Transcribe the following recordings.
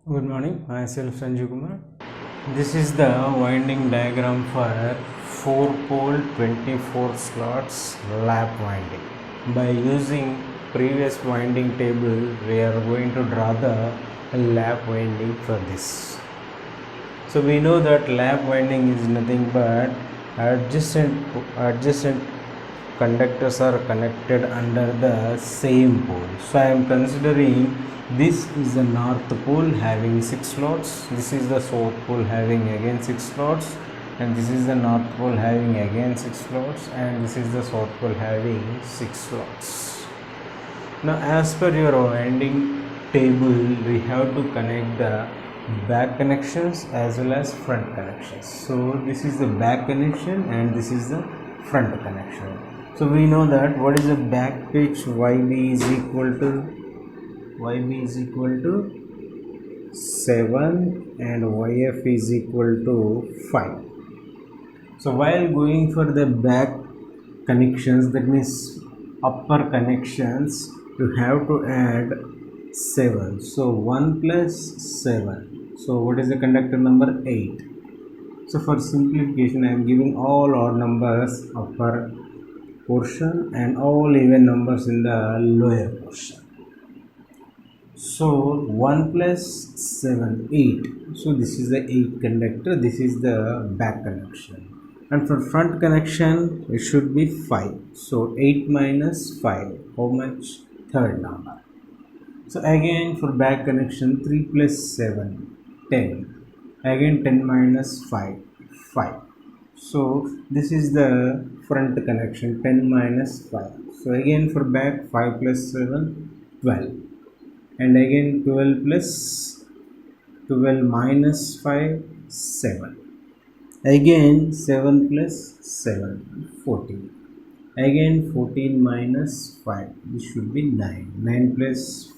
Good morning, myself Sanju Kumar. This is the winding diagram for 4-pole 24 slots lap winding. By using previous winding table, we are going to draw the lap winding for this. So we know that lap winding is nothing but adjacent conductors are connected under the same pole. So I am considering this is the north pole having 6 slots, this is the south pole having again 6 slots, and this is the north pole having again 6 slots, and this is the south pole having 6 slots. Now as per your winding table, we have to connect the back connections as well as front connections. So this is the back connection and this is the front connection. So we know that what is the back pitch, YB is equal to 7 and YF is equal to 5. So while going for the back connections, that means upper connections, you have to add 7. So 1 plus 7. So what is the conductor number? 8. So for simplification, I am giving all odd numbers upper portion and all even numbers in the lower portion. So 1 plus 7, 8. So this is the 8 conductor, this is the back connection. And for front connection, it should be 5. So 8 minus 5, how much? Third number. So again for back connection, 3 plus 7, 10. Again 10 minus 5, 5. So this is the front connection, 10 minus 5. So again for back, 5 plus 7, 12. And again 12 plus 12 minus 5, 7. Again 7 plus 7, 14. Again 14 minus 5, this should be 9. 9 plus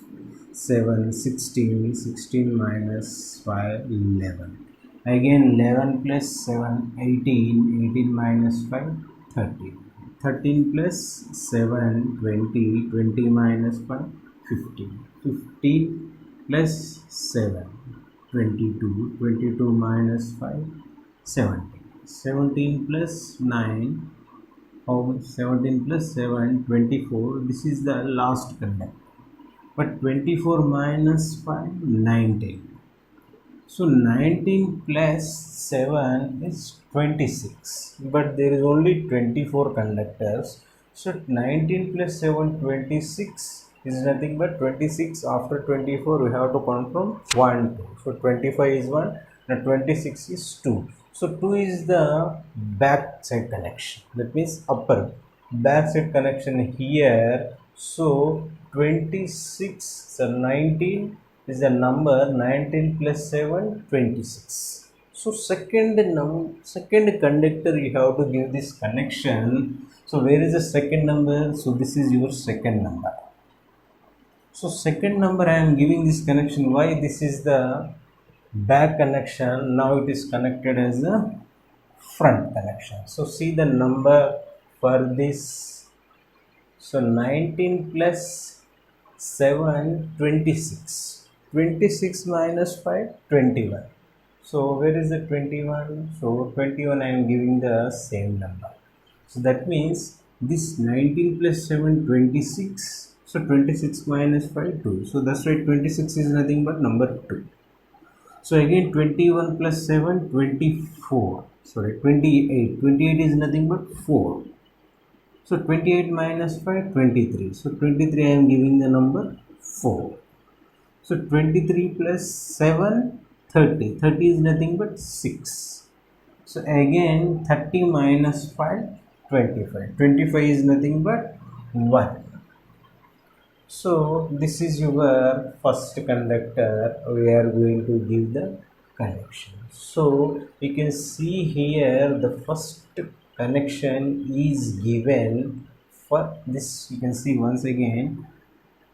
7, 16. 16 minus 5, 11. Again 11 plus 7, 18. 18 minus 5, 13. 13 plus 7, 20. 20 minus 5, 15. 15 plus 7, 22. 22 minus 5, 17. 17 plus 9, 17 plus 7, 24. This is the last conductor. But 24 minus 5, 19. So 19 plus 7 is 26. But there is only 24 conductors. So 19 plus 7, 26 is nothing but 26. After 24, we have to count from 1, 2. So 25 is 1 and 26 is 2. So 2 is the back side connection. That means upper back side connection here. So 26, so 19 is the number, 19 plus 7, 26. So second conductor you have to give this connection. So where is the second number? So this is your second number. So second number I am giving this connection. Why? This is the back connection. Now it is connected as the front connection. So see the number for this. So 19 plus 7, 26. 26 minus 5, 21. So where is the 21? So 21 I am giving the same number. So that means this 19 plus 7, 26. So 26 minus 5, 2. So that's right, 26 is nothing but number 2. So again 21 plus 7, 24. Sorry, 28. 28 is nothing but 4. So 28 minus 5, 23. So 23 I am giving the number 4. So 23 plus 7, 30. 30 is nothing but 6. So again 30 minus 5, 25. 25 is nothing but 1. So this is your first conductor. We are going to give the connection. So you can see here the first connection is given for this. You can see once again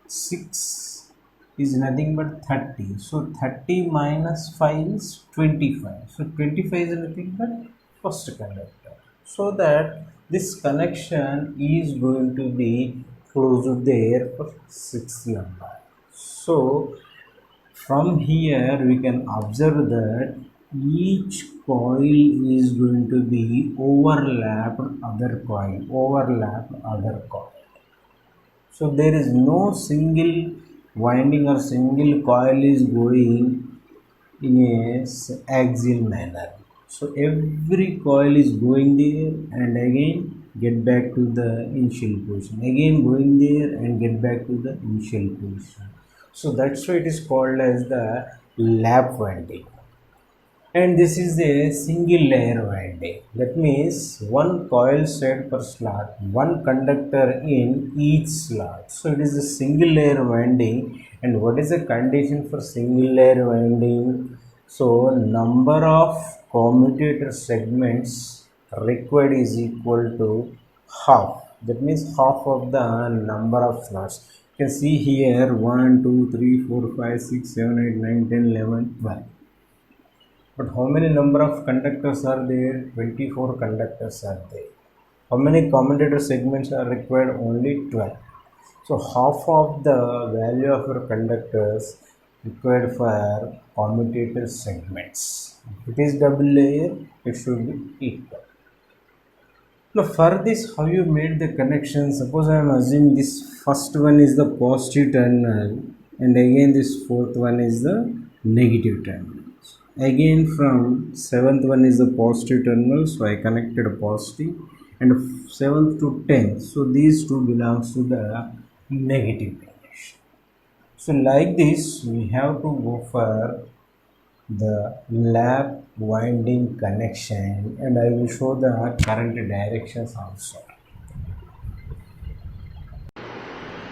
6 is nothing but 30. So 30 minus 5 is 25. So 25 is nothing but first conductor. So that this connection is going to be closed there for 6th number. So From here we can observe that each coil is going to be overlapped other coil. So there is no single winding or single coil is going in a axial manner. So every coil is going there and again get back to the initial position, again going there and get back to the initial position. So that's why it is called as the lap winding. And this is a single layer winding. That means one coil set per slot, one conductor in each slot. So it is a single layer winding. And what is the condition for single layer winding? So number of commutator segments required is equal to half. That means half of the number of slots. You can see here 1 2 3 4 5 6 7 8 9 10 11 12. But how many number of conductors are there? 24 conductors are there. How many commutator segments are required? Only 12. So half of the value of your conductors required for commutator segments. If it is double layer, it should be equal. Now for this, how you made the connection? Suppose I am assuming this first one is the positive terminal and again this fourth one is the negative terminal. Again from seventh one is the positive terminal, so I connected a positive, and 7th to 10th, so these two belongs to the negative connection. So like this we have to go for the lap winding connection, and I will show the current directions also.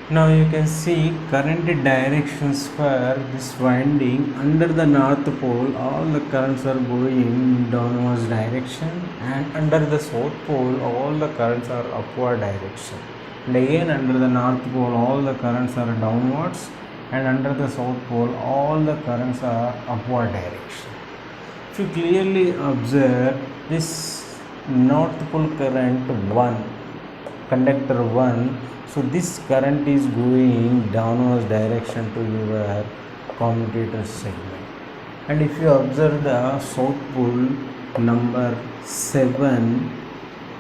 Now you can see current directions for this winding. Under the north pole all the currents are going downwards direction, and under the south pole all the currents are upward direction. And again under the north pole all the currents are downwards, and under the south pole all the currents are upward direction. If you clearly observe this north pole current 1, conductor 1, so this current is going downwards direction to your commutator segment. And if you observe the south pole number 7,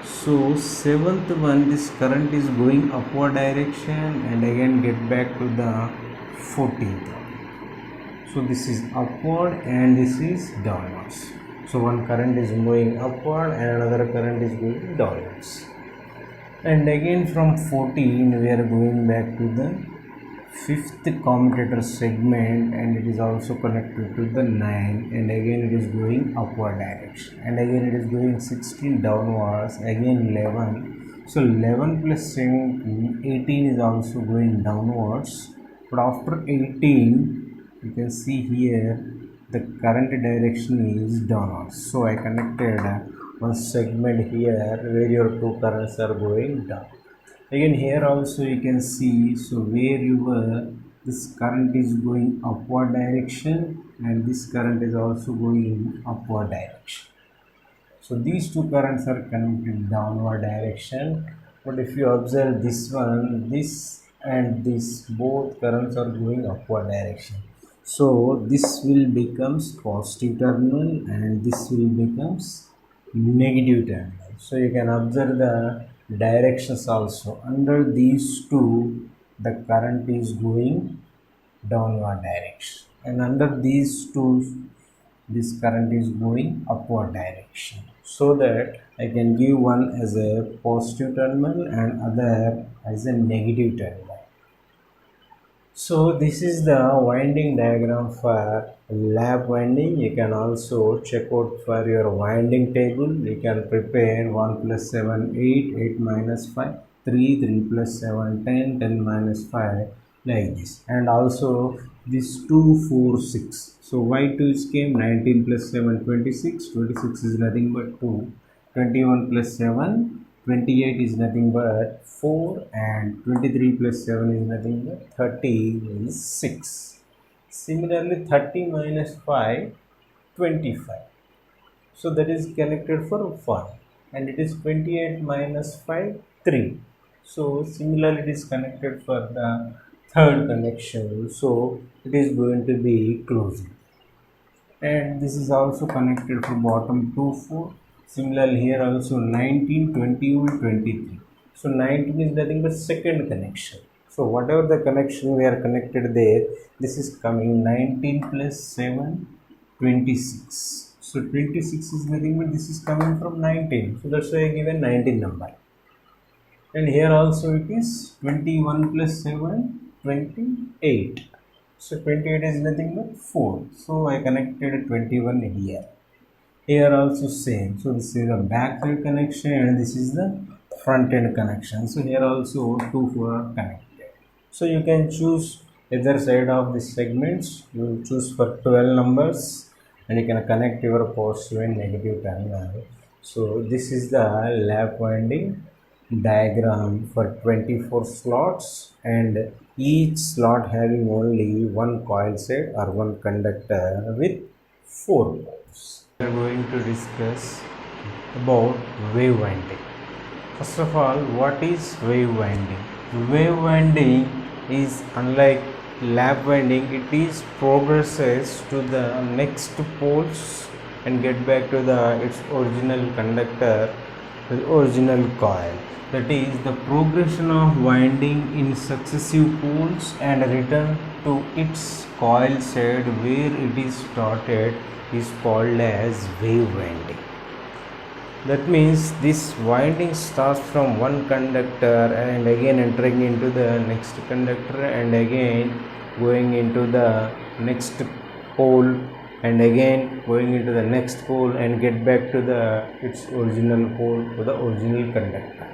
so 7th one, this current is going upward direction and again get back to the 14th. So this is upward and this is downwards. So one current is moving upward and another current is going downwards. And again from 14 we are going back to the 5th commutator segment, and it is also connected to the 9, and again it is going upward direction, and again it is going 16 downwards, again 11. So 11 plus 17, 18 is also going downwards. But after 18 you can see here the current direction is downwards. So I connected one segment here where your two currents are going down. Again here also you can see, so where this current is going upward direction and this current is also going upward direction. So these two currents are connected downward direction. But if you observe this one, this and this, both currents are going upward direction. So this will becomes positive terminal and this will becomes negative terminal. So you can observe the directions also. Under these two the current is going downward direction, and under these two this current is going upward direction. So that I can give one as a positive terminal and other as a negative terminal. So this is the winding diagram for lap winding. You can also check out for your winding table. You can prepare 1 plus 7 8, 8 minus 5 3, 3 plus 7 10, 10 minus 5, like this. And also this 2 4 6. So y2 came 19 plus 7 26. 26 is nothing but 2. 21 plus 7 28 is nothing but 4, and 23 plus 7 is nothing but 30 is 6. Similarly 30 minus 5, 25. So that is connected for 1, and it is 28 minus 5, 3. So similarly it is connected for the third connection, so it is going to be closed. And this is also connected from bottom to 4. Similarly here also 19, 21, 23. So 19 is nothing but second connection. So whatever the connection we are connected there, this is coming 19 plus 7, 26. So 26 is nothing but this is coming from 19. So that's why I given 19 number. And here also it is 21 plus 7, 28. So 28 is nothing but 4. So I connected 21 here. Here also same. So this is the back end connection and this is the front end connection. So here also 2 4 are connected. So you can choose either side of the segments. You will choose for 12 numbers and you can connect your positive and negative terminal. So this is the lap winding diagram for 24 slots, and each slot having only one coil set or one conductor with 4 poles. We are going to discuss about wave winding. First of all, what is wave winding? Wave winding is unlike lap winding, it is progresses to the next poles and get back to its original conductor, the original coil. That is, the progression of winding in successive poles and return to its coil side where it is started is called as wave winding. That means this winding starts from one conductor and again entering into the next conductor and again going into the next pole and again going into the next pole and get back to its original pole, to the original conductor.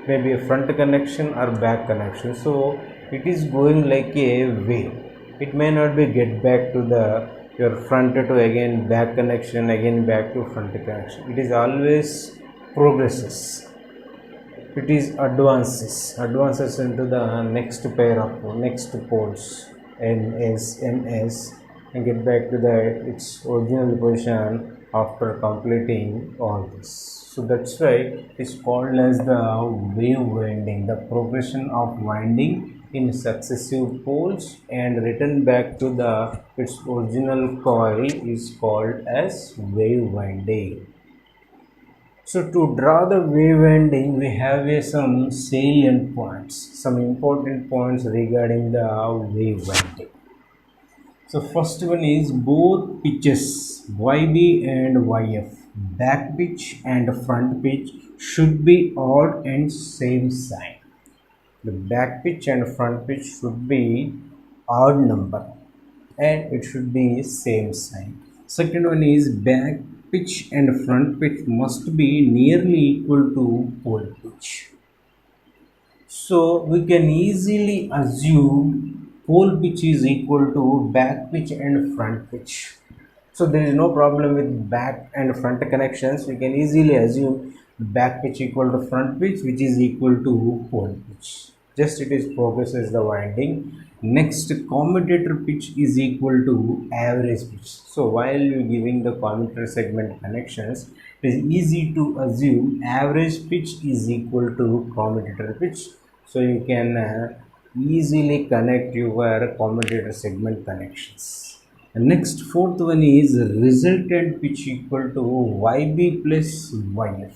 Maybe a front connection or back connection. So it is going like a wave. It may not be get back to your front to again back connection, again back to front connection. It is always progresses. It is advances into the next pair of next poles, NS, MS, and get back to its original position after completing all this. So that's why it is called as the wave winding, the progression of winding in successive poles and return back to its original coil is called as wave winding. So to draw the wave winding, we have some salient points, some important points regarding the wave winding. So first one is both pitches YB and YF, back pitch and front pitch, should be odd and same sign. The back pitch and front pitch should be odd number and it should be same sign. Second one is back pitch and front pitch must be nearly equal to pole pitch. So we can easily assume pole pitch is equal to back pitch and front pitch. So there is no problem with back and front connections. We can easily assume back pitch equal to front pitch, which is equal to pole pitch. Just it is progresses the winding. Next, commutator pitch is equal to average pitch. So while you giving the commutator segment connections, it is easy to assume average pitch is equal to commutator pitch. So you can easily connect your commutator segment connections. And next, fourth one is resultant pitch equal to YB plus YF.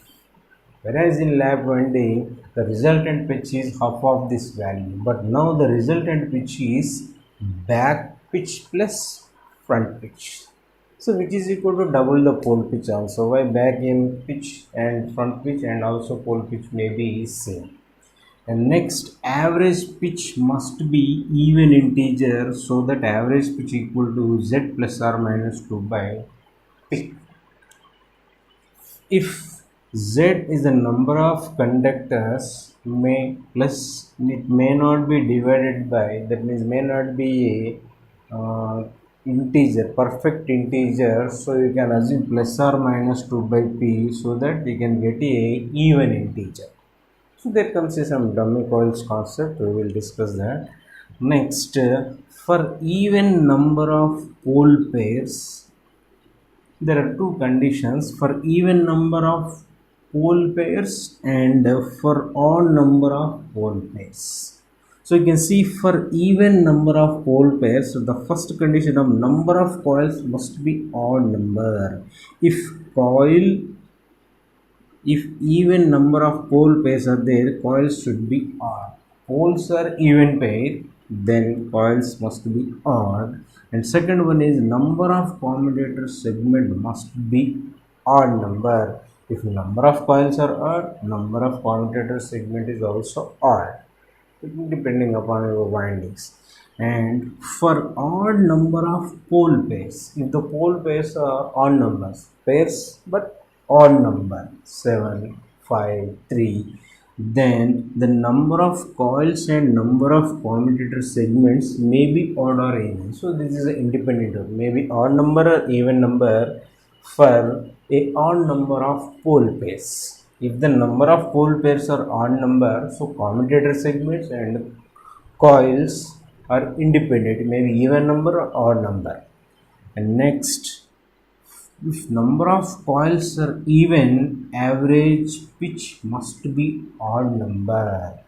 Whereas in lap winding, the resultant pitch is half of this value. But now the resultant pitch is back pitch plus front pitch. So which is equal to double the pole pitch also. Why back in pitch and front pitch and also pole pitch may be same. And next, average pitch must be even integer so that average pitch equal to Z plus or minus 2 by P. If Z is the number of conductors it may not be divided by, that means may not be a integer, perfect integer, so you can assume plus or minus 2 by P so that you can get a even integer. So there comes some dummy coils concept, we will discuss that. Next, for even number of pole pairs, there are two conditions: for even number of pole pairs and for odd number of pole pairs. So you can see for even number of pole pairs, so the first condition of number of coils must be odd number. if coil if even number of pole pairs are there, coils should be odd. Poles are even pair, then coils must be odd. And second one is number of commutator segment must be odd number. If number of coils are odd, number of commutator segment is also odd, depending upon your windings. And for odd number of pole pairs, if the pole pairs are odd numbers, pairs but odd number 7, 5, 3, then the number of coils and number of commutator segments may be odd or even. So this is an independent rule, maybe odd number or even number for a odd number of pole pairs. If the number of pole pairs are odd number, so commutator segments and coils are independent, maybe even number or odd number. And next, if number of coils are even, average pitch must be odd number.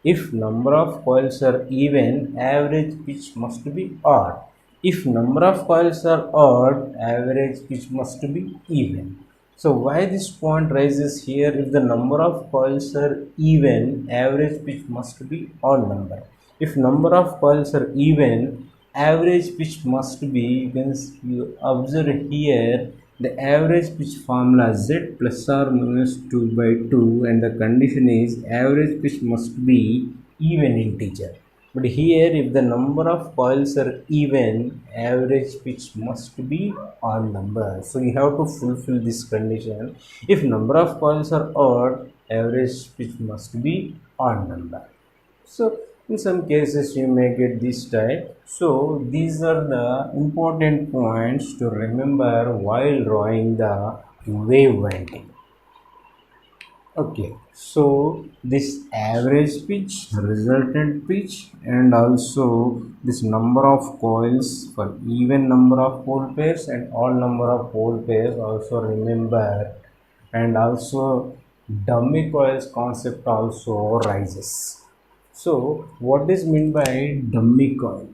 If number of coils are even, average pitch must be odd. If number of coils are odd, average pitch must be even. So why this point rises here? If the number of coils are even, average pitch must be odd number. If number of coils are even, average pitch must be, you observe here the average pitch formula Z plus or minus 2 by 2, and the condition is average pitch must be even integer. But here if the number of coils are even, average pitch must be odd number. So you have to fulfill this condition. If number of coils are odd, average pitch must be odd number. So in some cases you may get this type. So these are the important points to remember while drawing the wave winding. Okay, so this average pitch, resultant pitch, and also this number of coils for even number of pole pairs and odd number of pole pairs also remember. And also dummy coils concept also rises. So what is meant by dummy coil?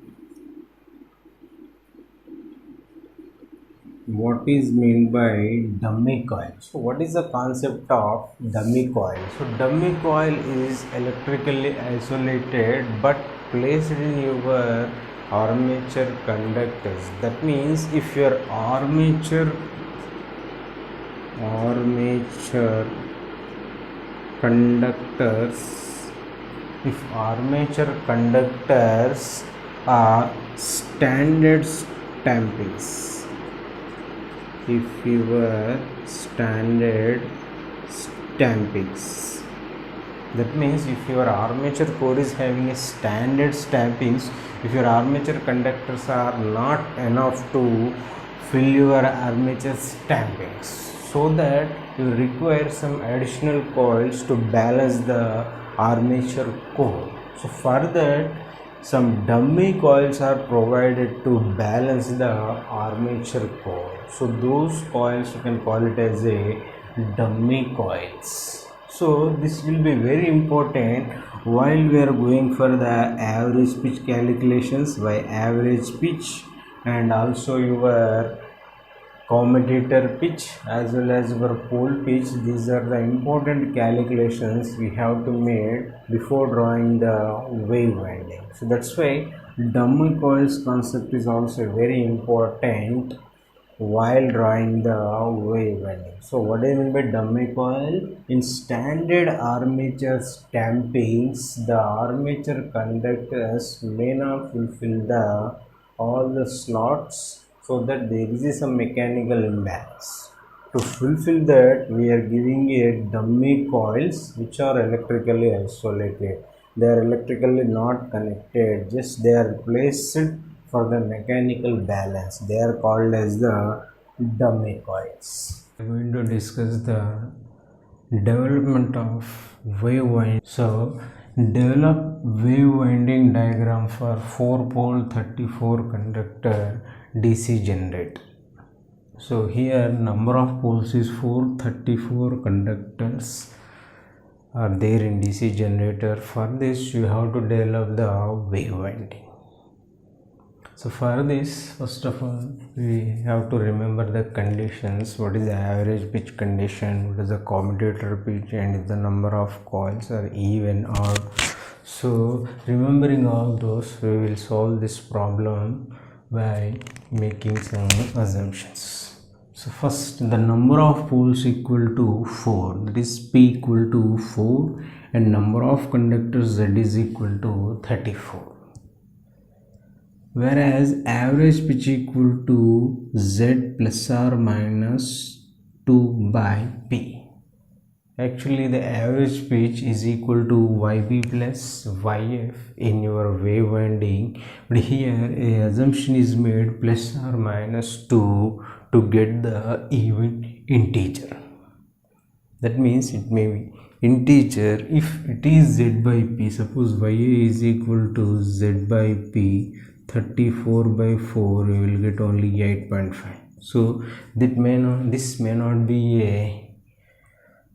What is meant by dummy coil? So what is the concept of dummy coil? So dummy coil is electrically isolated but placed in your armature conductors. That means if your armature conductors, if armature conductors are standard stampings, if your standard stampings, that means if your armature core is having a standard stampings, if your armature conductors are not enough to fill your armature stampings, so that you require some additional coils to balance the armature core. So for that, some dummy coils are provided to balance the armature core. So those coils you can call it as a dummy coils. So this will be very important while we are going for the average pitch calculations by average pitch, and also your commutator pitch as well as your pole pitch. These are the important calculations we have to make before drawing the wave winding. So that's why dummy coils concept is also very important while drawing the wave winding. So what do I mean by dummy coil? In standard armature stampings, the armature conductors may not fulfill all the slots, so that there is some mechanical imbalance. To fulfill that, we are giving a dummy coils which are electrically isolated. They are electrically not connected, just they are placed for the mechanical balance. They are called as the dummy coils. We are going to discuss the development of wave winding. So develop wave winding diagram for 4-pole 34 conductor DC generator. So here number of poles is 434 conductors are there in DC generator. For this you have to develop the wave winding. So for this, first of all, we have to remember the conditions. What is the average pitch condition? What is the commutator pitch? And if the number of coils are even or odd. So remembering all those, we will solve this problem by making some assumptions. So first, the number of poles equal to 4, that is P equal to 4, and number of conductors, Z is equal to 34. Whereas average pitch equal to Z plus or minus 2 by P. Actually the average pitch is equal to YB plus YF in your wave winding, but here a assumption is made plus or minus 2 to get the even integer. That means it may be integer if it is Z by P. Suppose YA is equal to Z by P, 34 by 4, you will get only 8.5. So this may not be a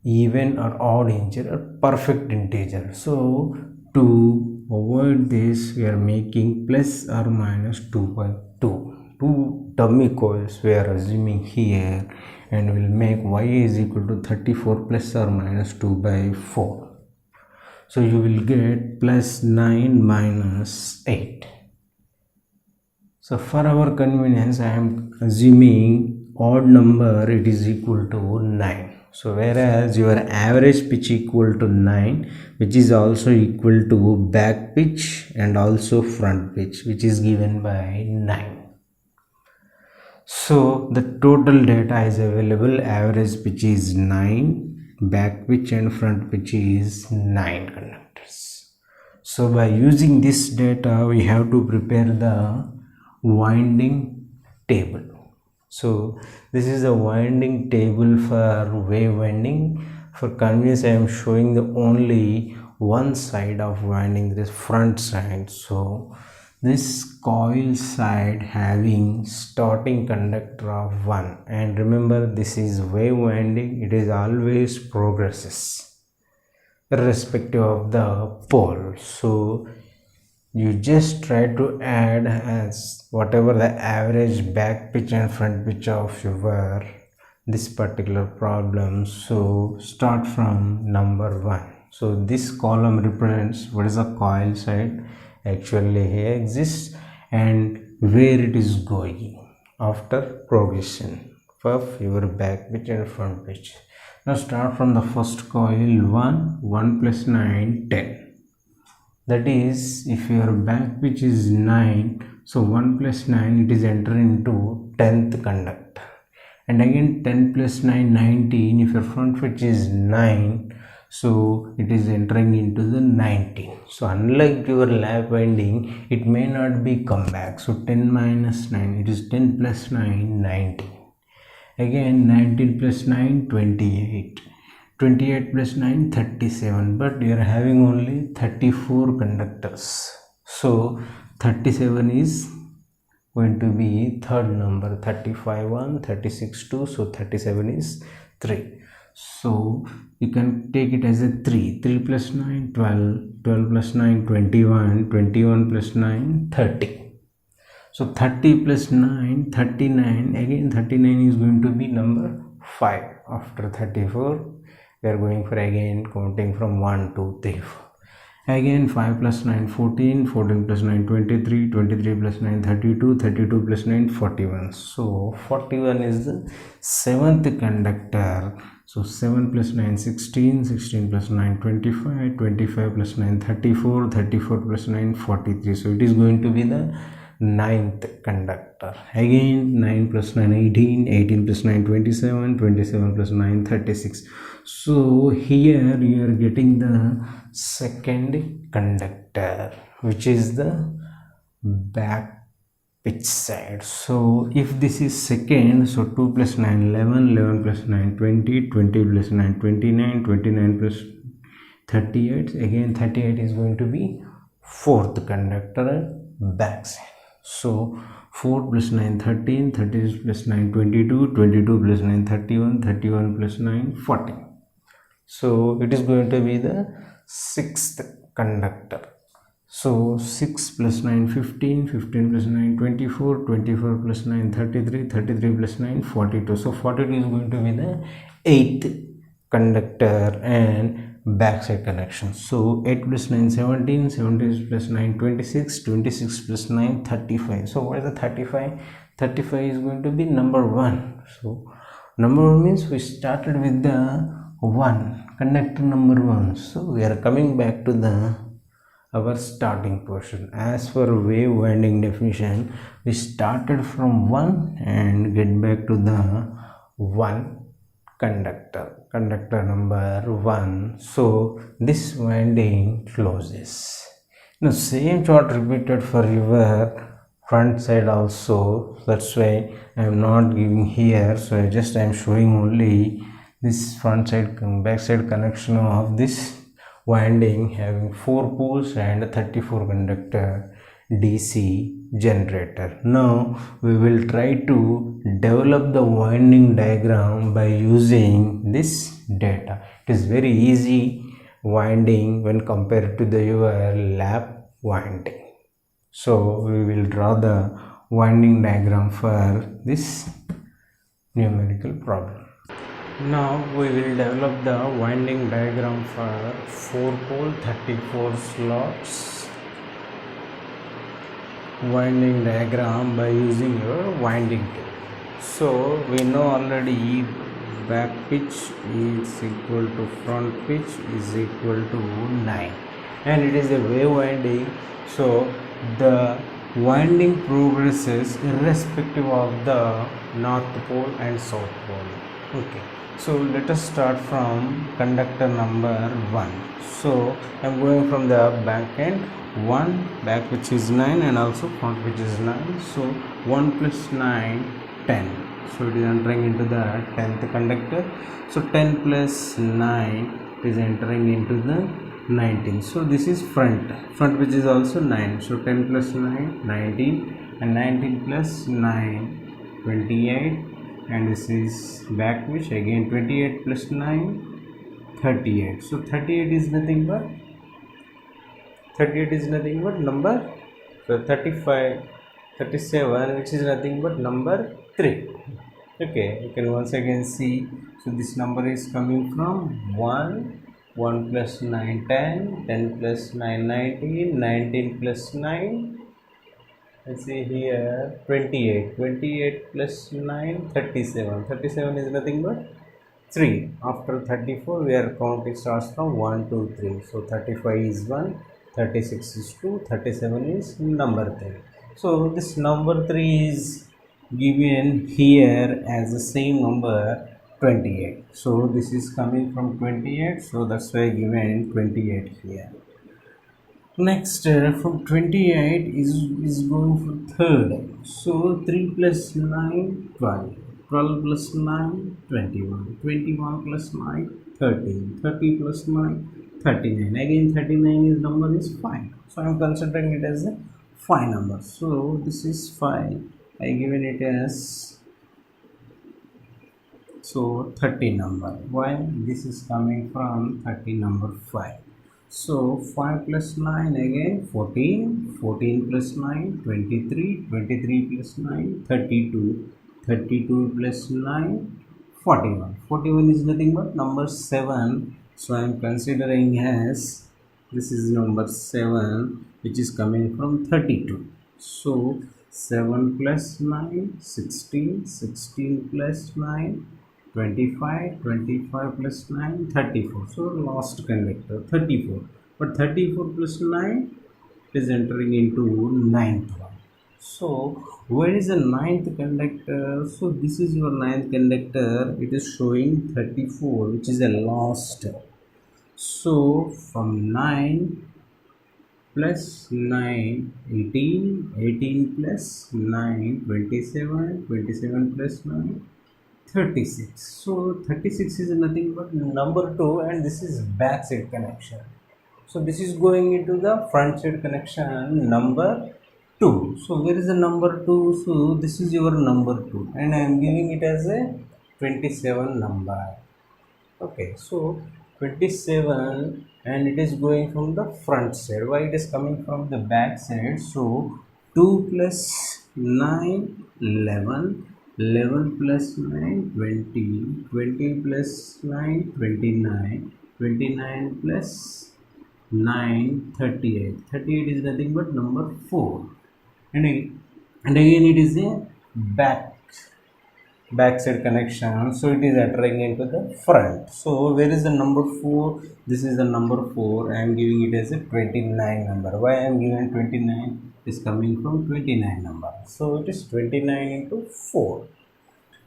even or odd integer or perfect integer. So to avoid this, we are making plus or minus 2 by 2. Two dummy coils we are assuming here, and will make Y is equal to 34 plus or minus 2 by 4. So you will get plus 9 minus 8. So for our convenience, I am assuming odd number, it is equal to 9. So whereas your average pitch equal to 9, which is also equal to back pitch and also front pitch, which is given by 9. So the total data is available. Average pitch is 9, back pitch and front pitch is 9 conductors. So by using this data, we have to prepare the winding table. So this is a winding table for wave winding. For convenience, I am showing the only one side of winding, this front side. So this coil side having starting conductor of 1, and remember this is wave winding, it is always progresses irrespective of the pole. So you just try to add as whatever the average back pitch and front pitch of your this particular problem. So start from number 1. So this column represents what is a coil side actually here exists and where it is going after progression of your back pitch and front pitch. Now start from the first coil 1 plus 9, 10. That is, if your back pitch is 9, so 1 plus 9, it is entering into 10th conductor. And again 10 plus 9, 19. If your front pitch is 9, so it is entering into the 19. So unlike your lap winding, it may not be come back. So 10 minus 9, it is 10 plus 9, 19. Again 19 plus 9, 28. 28 plus 9, 37, but we are having only 34 conductors. So 37 is going to be third number, 35 1, 36 2, so 37 is 3. So you can take it as a 3. 3 plus 9, 12. 12 plus 9, 21. 21 plus 9, 30. So 30 plus 9, 39. Again 39 is going to be number 5 after 34. We are going for again counting from 1 2 3 4. Again 5 plus 9, 14. 14 plus 9, 23. 23 plus 9, 32. 32 plus 9, 41. So 41 is the 7th conductor. So 7 plus 9, 16. 16 plus 9, 25. 25 plus 9, 34. 34 plus 9, 43. So it is going to be the 9th conductor. Again 9 plus 9, 18. 18 plus 9, 27. 27 plus 9, 36. So here you are getting the second conductor, which is the back pitch side. So if this is second, so 2 plus 9, 11. 11 plus 9, 20. 20 plus 9, 29. 29 plus 38. Again 38 is going to be fourth conductor and back side. So 4 plus 9, 13. 13 plus 9, 22. 22 plus 9, 31. 31 plus 9, 40. So it is going to be the sixth conductor. So 6 plus 9 15, 15 plus 9 24, 24 plus 9 33, 33 plus 9 42. So 42 is going to be the eighth conductor and backside connection. So 8 plus 9 17, 17 plus 9 26, 26 plus 9 35. So what is the 35? 35 is going to be number 1. So number 1 means we started with the 1 conductor number 1. So we are coming back to the our starting portion. As for wave winding definition, we started from 1 and get back to the 1 conductor number 1. So this winding closes. Now same chart repeated for your front side also. That's why I am not giving here. So I am showing only this front side back side connection of this winding having 4 poles and 34 conductor DC generator. Now we will try to develop the winding diagram by using this data. It is very easy winding when compared to the your lap winding. So we will draw the winding diagram for this numerical problem. Now we will develop the winding diagram for 4 pole 34 slots winding diagram by using your winding tape. So we know already back pitch is equal to front pitch is equal to 9 and it is a wave winding. So the winding progresses irrespective of the north pole and south pole. Okay. So let us start from conductor number 1. So I am going from the back end 1 back which is 9 and also front which is 9. So 1 plus 9 10. So it is entering into the 10th conductor. So 10 plus 9 is entering into the 19. So this is front which is also 9. So 10 plus 9 19 and 19 plus 9 28. And this is back which again 28 plus 9 38. So 38 is nothing but number. So 35 37 which is nothing but number 3. Okay, you can once again see. So this number is coming from 1 plus 9 10, 10 plus 9 19, 19 plus 9. Let's see here 28 plus 9 37 is nothing but 3. After 34 we are counting starts from 1 2 3. So 35 is 1, 36 is 2, 37 is number 3. So this number 3 is given here as the same number 28. So this is coming from 28, so that's why given 28 here. Next from 28 is going for third. So 3 plus 9 12, 12 plus 9 21, 21 plus 9 30, 30 plus 9 39. Again 39 is number is 5. So I am considering it as a 5 number. So this is 5. I given it as 30 number. Why? This is coming from 30 number 5. So 5 plus 9 again 14, 14 plus 9 23, 23 plus 9 32, 32 plus 9 41. 41 is nothing but number 7. So I am considering as this is number 7 which is coming from 32. So 7 plus 9 16, 16 plus 9 25, 25 plus 9 34. So last conductor 34, but 34 plus 9 is entering into 9th one. So where is the 9th conductor? So this is your 9th conductor. It is showing 34 which is the last. So from 9 plus 9 18, 18 plus 9 27, 27 plus 9 36. So 36 is nothing but number 2 and this is back side connection. So this is going into the front side connection number 2. So where is the number 2? So this is your number 2 and I am giving it as a 27 number. Okay, so 27 and it is going from the front side. Why it is coming from the back side? So 2 plus 9 11, 11 plus 9 20, 20 plus 9 29, 29 plus 9 38, 38 is nothing but number 4, and again it is a backside connection, so it is entering into the front. So where is the number 4? This is the number 4. I am giving it as a 29 number. Why I am giving 29? Is coming from 29 number, so it is 29 into 4.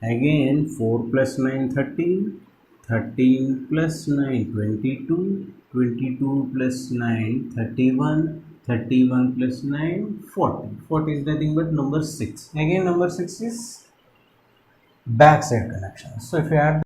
Again 4 plus 9 13, 13 plus 9 22, 22 plus 9 31, 31 plus 9 40, 40 is nothing but number 6. Again number 6 is backside connection. So if you add